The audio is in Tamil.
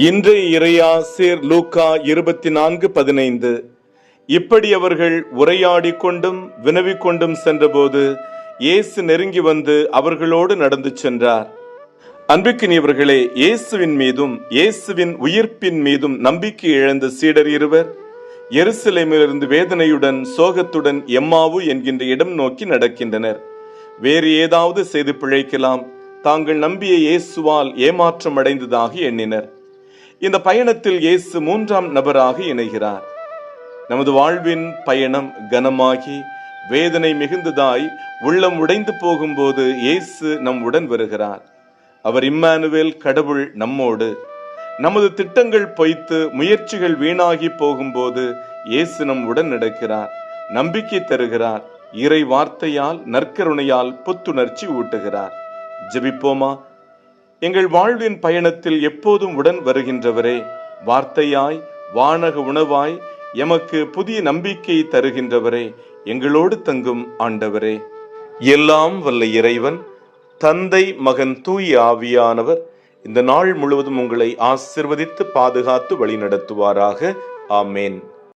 இன்றைய இறையாசிர் லூக்கா 24:15. இப்படி அவர்கள் உரையாடிக் கொண்டும் வினவிக் கொண்டும் சென்றபோது இயேசு நெருங்கி வந்து அவர்களோடு நடந்து சென்றார். அன்பிற்கினியவர்களே, இயேசுவின் மீதும் இயேசுவின் உயிர்ப்பின் மீதும் நம்பிக்கை இழந்த சீடர் இருவர் எருசலேமிலிருந்து வேதனையுடன் சோகத்துடன் எம்மாவு என்கின்ற இடம் நோக்கி நடக்கின்றனர். வேறு ஏதாவது செய்து பிழைக்கலாம், தாங்கள் நம்பிய இயேசுவால் ஏமாற்றம் அடைந்ததாக எண்ணினர். இந்த பயணத்தில் இயேசு மூன்றாம் நபராக இணைகிறார். நமது வாழ்வின் பயணம் கனமாகி வேதனை மிகுந்ததாய் உள்ளம் உடைந்து போகும்போது இயேசு நம் உடன் வருகிறார். அவர் இம்மானுவேல், கடவுள் நம்மோடு. நமது திட்டங்கள் பொய்த்து முயற்சிகள் வீணாகி போகும்போது இயேசு நம் உடன் நடக்கிறார், நம்பிக்கை தருகிறார், இறை வார்த்தையால் நற்கருணையால் புத்துணர்ச்சி ஊட்டுகிறார். ஜெபிப்போமா. எங்கள் வாழ்வின் பயணத்தில் எப்போதும் உடன் வருகின்றவரே, வார்த்தையாய் வானக உணவாய் எமக்கு புதிய நம்பிக்கை தருகின்றவரே, எங்களோடு தங்கும் ஆண்டவரே. எல்லாம் வல்ல இறைவன், தந்தை, மகன், தூய ஆவியானவர் இந்த நாள் முழுவதும் உங்களை ஆசிர்வதித்து பாதுகாத்து வழி நடத்துவாராக. ஆமேன்.